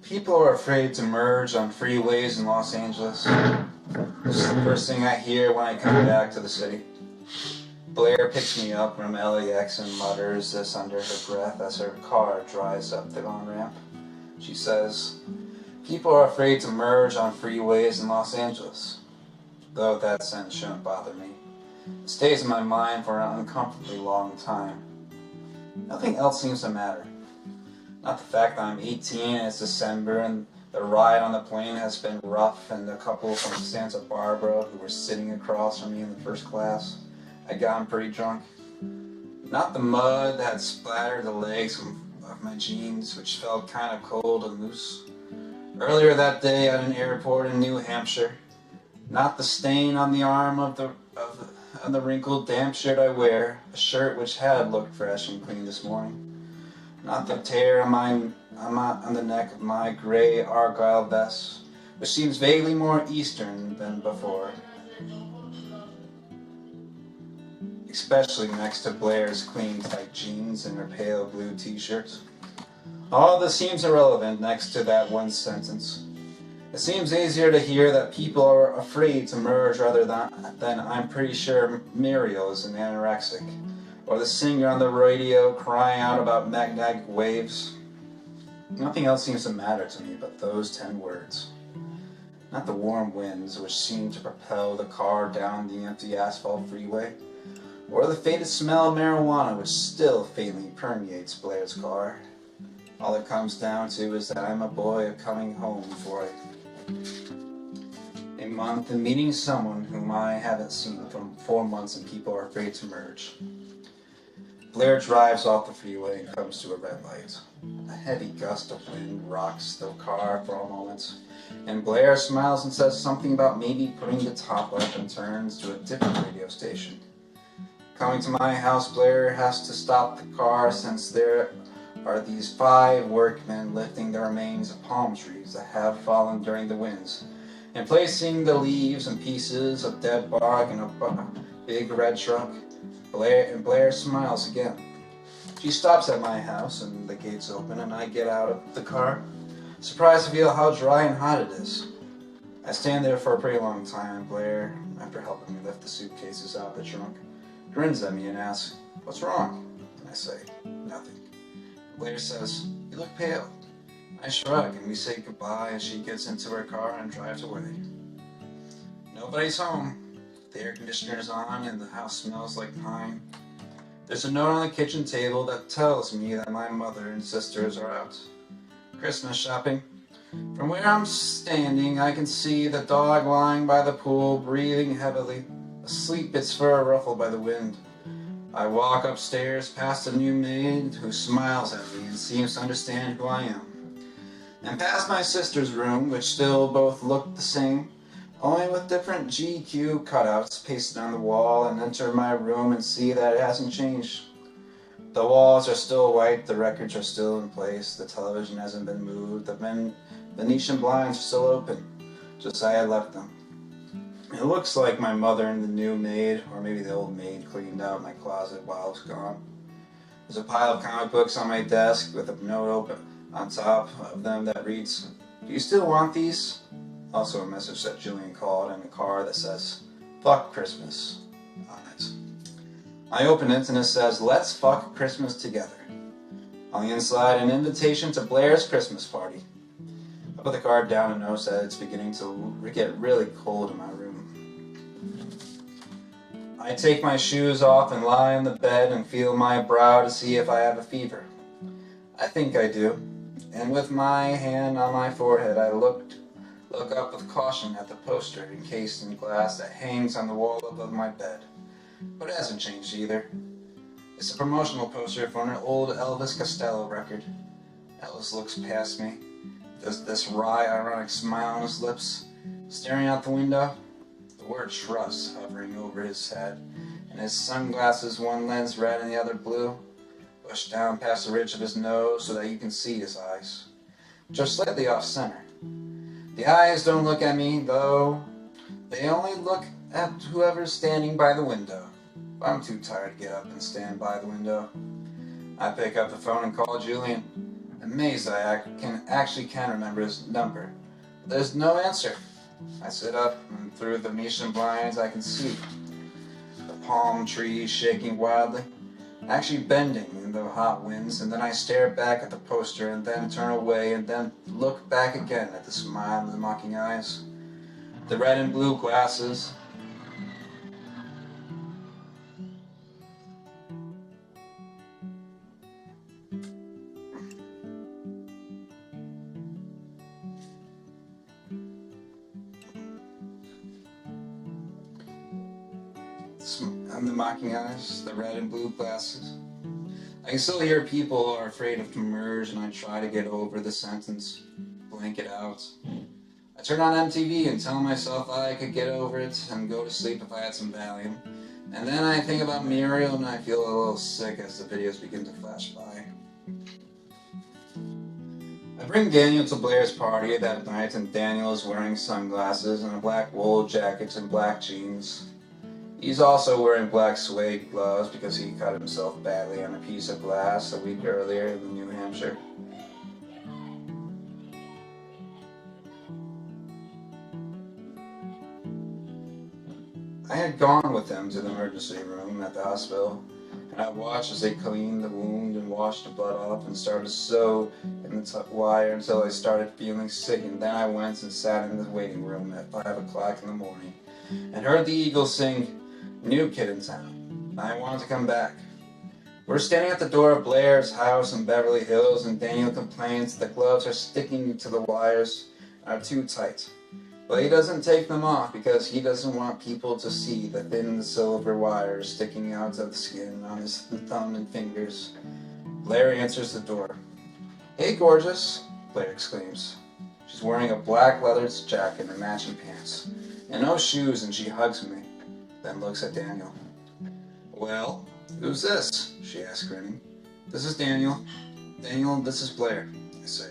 People are afraid to merge on freeways in Los Angeles. This is the first thing I hear when I come back to the city. Blair picks me up from LAX and mutters this under her breath as her car drives up the on-ramp. She says, "People are afraid to merge on freeways in Los Angeles." Though that sentence shouldn't bother me. It stays in my mind for an uncomfortably long time. Nothing else seems to matter. Not the fact that I'm 18 and it's December and the ride on the plane has been rough and the couple from Santa Barbara who were sitting across from me in the first class had gotten pretty drunk. Not the mud that had splattered the legs of my jeans, which felt kind of cold and loose. Earlier that day at an airport in New Hampshire. Not the stain on the arm of the wrinkled damp shirt I wear, a shirt which had looked fresh and clean this morning. Not the tear on the neck of my gray argyle vest, which seems vaguely more Eastern than before. Especially next to Blair's clean tight jeans and her pale blue t-shirts. All this seems irrelevant next to that one sentence. It seems easier to hear that people are afraid to merge rather than I'm pretty sure Muriel is an anorexic, or the singer on the radio crying out about magnetic waves. Nothing else seems to matter to me but those 10 words. Not the warm winds which seem to propel the car down the empty asphalt freeway, or the faded smell of marijuana which still faintly permeates Blair's car. All it comes down to is that I'm a boy coming home for a month and meeting someone whom I haven't seen for 4 months, and people are afraid to merge. Blair drives off the freeway and comes to a red light. A heavy gust of wind rocks the car for a moment, and Blair smiles and says something about maybe putting the top up and turns to a different radio station. Coming to my house, Blair has to stop the car since there are these 5 workmen lifting the remains of palm trees that have fallen during the winds, and placing the leaves and pieces of dead bark in a big red truck. Blair smiles again. She stops at my house and the gates open and I get out of the car, surprised to feel how dry and hot it is. I stand there for a pretty long time, and Blair, after helping me lift the suitcases out of the trunk, grins at me and asks, "What's wrong?" And I say, "Nothing." Blair says, "You look pale." I shrug and we say goodbye as she gets into her car and drives away. Nobody's home. The air conditioner is on and the house smells like pine. There's a note on the kitchen table that tells me that my mother and sisters are out Christmas shopping. From where I'm standing, I can see the dog lying by the pool, breathing heavily, asleep, its fur ruffled by the wind. I walk upstairs past a new maid who smiles at me and seems to understand who I am, and past my sister's room, which still both look the same, only with different GQ cutouts pasted on the wall, and enter my room and see that it hasn't changed. The walls are still white, the records are still in place, the television hasn't been moved, the Venetian blinds are still open, just as I had left them. It looks like my mother and the new maid, or maybe the old maid, cleaned out my closet while I was gone. There's a pile of comic books on my desk with a note open on top of them that reads, "Do you still want these?" Also a message that Julian called, and a card that says, "Fuck Christmas" on it. I open it and it says, "Let's fuck Christmas together." On the inside, an invitation to Blair's Christmas party. I put the card down and notice that it's beginning to get really cold in my room. I take my shoes off and lie on the bed and feel my brow to see if I have a fever. I think I do, and with my hand on my forehead I look up with caution at the poster encased in glass that hangs on the wall above my bed. But it hasn't changed either. It's a promotional poster for an old Elvis Costello record. Elvis looks past me, does this wry, ironic smile on his lips, staring out the window, the word trust hovering over his head, and his sunglasses, one lens red and the other blue, pushed down past the ridge of his nose so that you can see his eyes, just slightly off center. The eyes don't look at me, though. They only look at whoever's standing by the window. I'm too tired to get up and stand by the window. I pick up the phone and call Julian. Amazed can remember his number. There's no answer. I sit up, and through the Venetian blinds I can see the palm trees shaking wildly, actually bending in the hot winds, and then I stare back at the poster, and then turn away, and then look back again at the smile and the mocking eyes, the red and blue glasses. And the mocking eyes, the red and blue glasses. I can still hear people are afraid of to merge, and I try to get over the sentence, blank it out. I turn on MTV and tell myself I could get over it and go to sleep if I had some Valium. And then I think about Muriel and I feel a little sick as the videos begin to flash by. I bring Daniel to Blair's party that night, and Daniel is wearing sunglasses and a black wool jacket and black jeans. He's also wearing black suede gloves because he cut himself badly on a piece of glass a week earlier in New Hampshire. I had gone with them to the emergency room at the hospital, and I watched as they cleaned the wound and washed the blood off and started to sew in the wire until I started feeling sick, and then I went and sat in the waiting room at 5 o'clock in the morning and heard the Eagles sing "New Kid in Town." I wanted to come back. We're standing at the door of Blair's house in Beverly Hills, and Daniel complains the gloves are sticking to the wires and are too tight. But he doesn't take them off because he doesn't want people to see the thin silver wires sticking out of the skin on his thumb and fingers. Blair answers the door. "Hey, gorgeous," Blair exclaims. She's wearing a black leather jacket and matching pants, and no shoes, and she hugs me, then looks at Daniel. "Well, who's this?" she asks, grinning. "This is Daniel. Daniel, this is Blair," I say.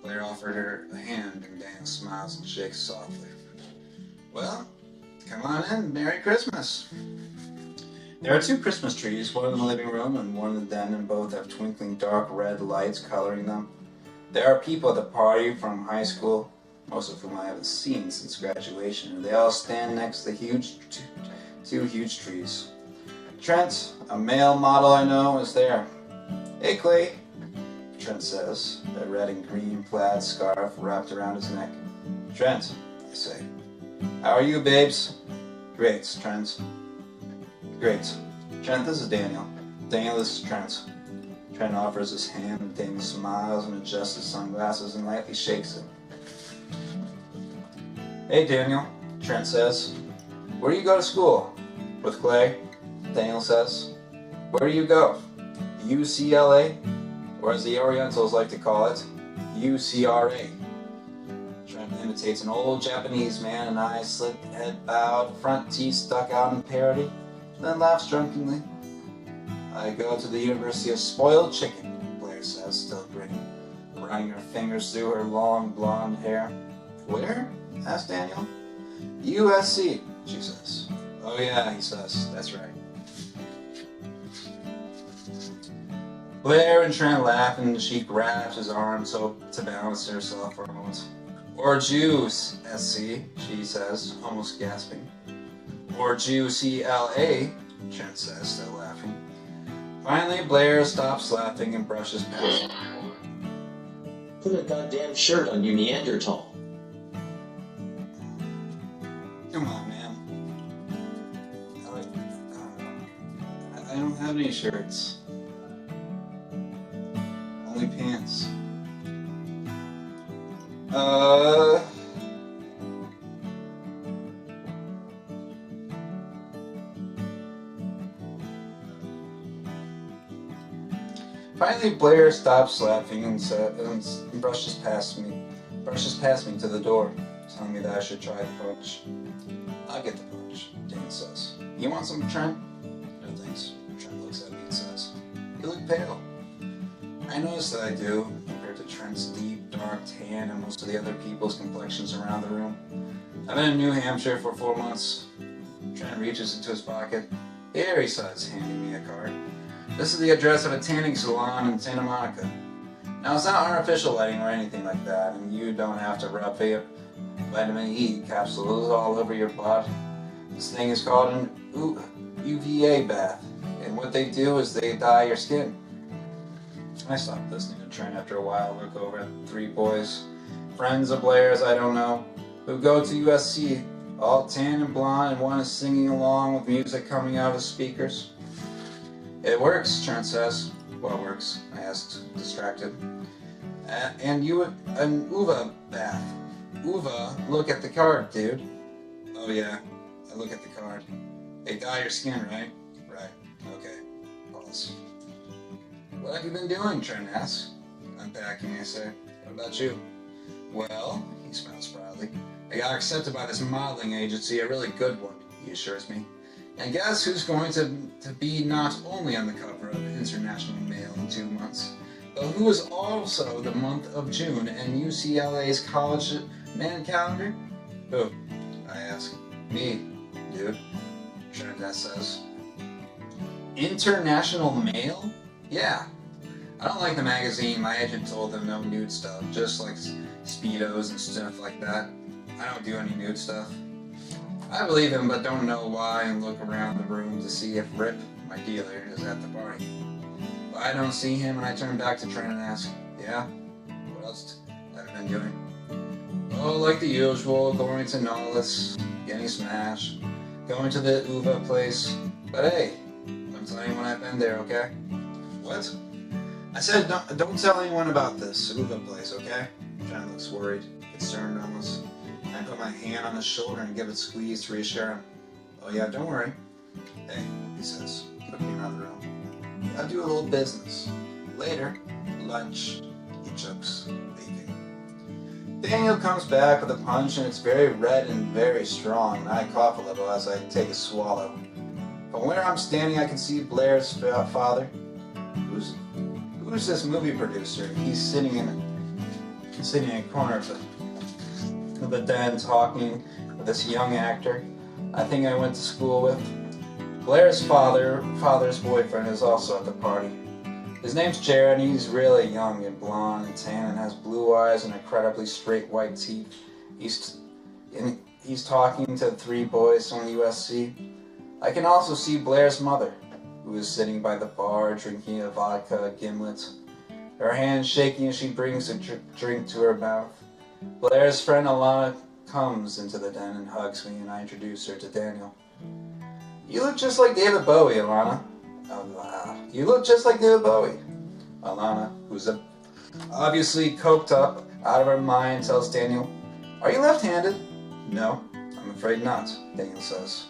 Blair offered her a hand, and Daniel smiles and shakes softly. "Well, come on in. Merry Christmas." There are 2 Christmas trees, one in the living room and one in the den, and both have twinkling dark red lights coloring them. There are people at the party from high school, most of whom I haven't seen since graduation, and they all stand next to the 2 huge trees. Trent, a male model I know, is there. "Hey, Clay," Trent says, a red and green plaid scarf wrapped around his neck. "Trent," I say. "How are you, babes?" "Great, Trent." "Great. Trent, this is Daniel. Daniel, this is Trent." Trent offers his hand, and Daniel smiles and adjusts his sunglasses and lightly shakes it. "Hey, Daniel," Trent says. "Where do you go to school?" "With Clay," Daniel says. "Where do you go?" "UCLA, or as the Orientals like to call it, UCRA. Trent imitates an old Japanese man, and eyes slit, head bowed, front teeth stuck out in parody, then laughs drunkenly. "I go to the University of Spoiled Chicken," Blair says, still grinning, running her fingers through her long blonde hair. "Where?" asks Daniel. "USC, she says. "Oh yeah," he says, "that's right." Blair and Trent laugh, and she grabs his arm so to balance herself for a moment. "Or Jews, SC, she says, almost gasping. "Or Jew CLA, Trent says, still laughing. Finally, Blair stops laughing and brushes past him. "Put a goddamn shirt on, you Neanderthal." "Come on, man. I don't have any shirts. Only pants. Finally, Blair stops laughing and brushes past me to the door, telling me that I should try the punch. "I'll get the punch," Dan says. "You want some, Trent?" "No thanks." Trent looks at me and says, "You look pale." I notice that I do, compared to Trent's deep, dark tan and most of the other people's complexions around the room. I've been in New Hampshire for 4 months. Trent reaches into his pocket. "Here," he says, handing me a card. "This is the address of a tanning salon in Santa Monica. Now, it's not artificial lighting or anything like that, and you don't have to rub vitamin E capsules all over your body. This thing is called an UVA bath, and what they do is they dye your skin. I stopped listening to Trent after a while, look over at the three boys, friends of Blair's I don't know, who go to USC, all tan and blonde, and one is singing along with music coming out of the speakers. It works, Trent says. What works? I asked, distracted. And you, an UVA bath. UVA, look at the card, dude. Oh yeah, I look at the card. They dye your skin, right? Right, okay. Pause. What have you been doing, Trent asks. Unpacking, I say. What about you? Well, he smiles proudly. I got accepted by this modeling agency, a really good one, he assures me. And guess who's going to be not only on the cover of International Mail in 2 months, but who is also the month of June in UCLA's College Man calendar? Who? I ask. Me, dude, Trinidad says. International Mail? Yeah. I don't like the magazine. My agent told them no nude stuff, just like Speedos and stuff like that. I don't do any nude stuff. I believe him, but don't know why, and look around the room to see if Rip, my dealer, is at the party. But I don't see him, and I turn back to Trent and ask, yeah? What else have you been doing? Oh, like the usual, going to Nautilus, getting smashed, going to the UVA place. But hey, don't tell anyone I've been there, okay? What? I said don't tell anyone about this UVA place, okay? Trent looks worried, concerned almost. I put my hand on his shoulder and give it a squeeze to reassure him. Oh yeah, don't worry. Hey, he says, looking around the room. I'll do a little business. Later, lunch, he chokes, leaving. Daniel comes back with a punch and it's very red and very strong, and I cough a little as I take a swallow. From where I'm standing, I can see Blair's father. Who's this movie producer? He's sitting in a corner of the den talking with this young actor I think I went to school with. Blair's father's boyfriend is also at the party. His name's Jared, and he's really young and blonde and tan and has blue eyes and incredibly straight white teeth. He's talking to the three boys from USC. I can also see Blair's mother, who is sitting by the bar drinking a vodka gimlet, her hand shaking as she brings a drink to her mouth. Blair's friend Alana comes into the den and hugs me, and I introduce her to Daniel. You look just like David Bowie, Alana. You look just like David Bowie. Alana, who's obviously coked up out of her mind, tells Daniel, Are you left-handed? No, I'm afraid not, Daniel says.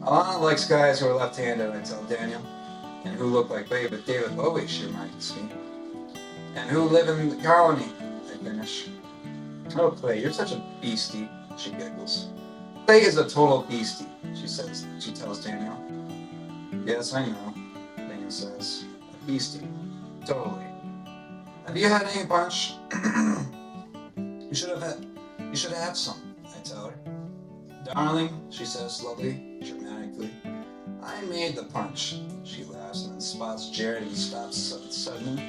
Alana likes guys who are left-handed, I tell Daniel, and who look like David Bowie, she reminds me. And who live in the colony, I finish. Oh, Clay, you're such a beastie, she giggles. Clay is a total beastie, she tells Daniel. Yes, I know, Daniel says. A beastie. Totally. Have you had any punch? You should have had some, I tell her. Darling, she says slowly, dramatically. I made the punch, she laughs and then spots Jared and stops suddenly.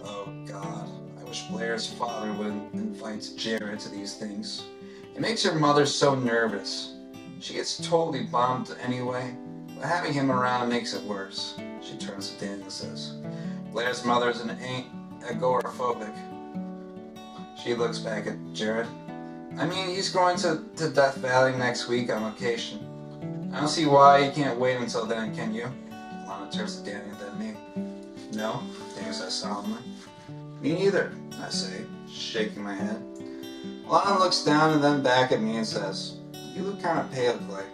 Oh, God. I wish Blair's father would invite Jared to these things. It makes her mother so nervous. She gets totally bombed anyway, but having him around makes it worse. She turns to Dan and says, Blair's mother's an agoraphobic. She looks back at Jared. I mean, he's going to Death Valley next week on vacation. I don't see why you can't wait until then, can you? Lana turns to Danny and then me. No, Danny says solemnly. Me neither, I say, shaking my head. Lana looks down and then back at me and says, You look kind of pale, Clay.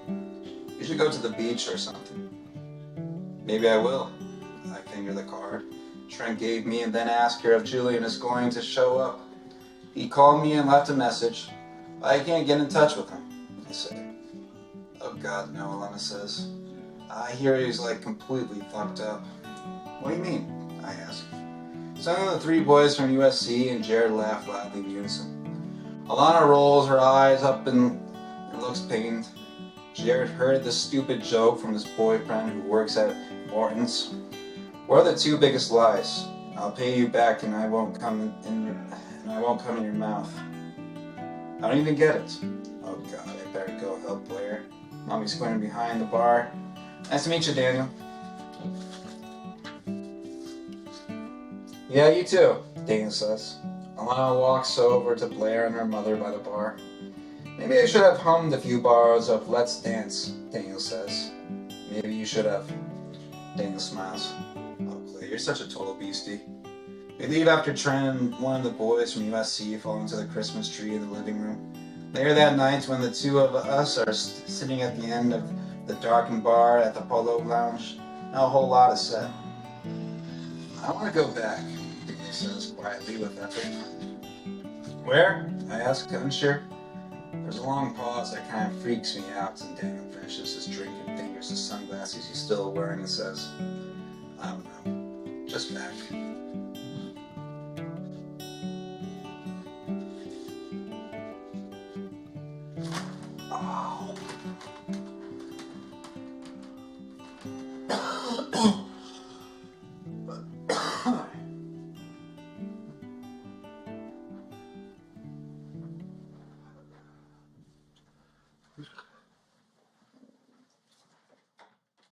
You should go to the beach or something. Maybe I will. I finger the card Trent gave me and then ask her if Julian is going to show up. He called me and left a message, but I can't get in touch with him, I say. Oh God, no, Alana says. I hear he's like completely fucked up. What do you mean? I ask. Some of the three boys from USC and Jared laugh loudly in unison. Alana rolls her eyes up and looks pained. Jared heard the stupid joke from his boyfriend who works at Morton's. What are the two biggest lies? I'll pay you back, and I won't come in your mouth. I don't even get it. Oh God, I better go help Blair. Mommy's squinting behind the bar. Nice to meet you, Daniel. Yeah, you too, Daniel says. Alana walks over to Blair and her mother by the bar. Maybe I should have hummed a few bars of Let's Dance, Daniel says. Maybe you should have. Daniel smiles. Oh, Clay, you're such a total beastie. We leave after Trent and one of the boys from USC fall into the Christmas tree in the living room. Later that night, when the two of us are sitting at the end of the darkened bar at the Polo Lounge, not a whole lot is said. I want to go back, Daniel says quietly with effort. Where? I ask, unsure. There's a long pause that kind of freaks me out, and Daniel finishes his drink and fingers the sunglasses he's still wearing and says, I don't know, just back.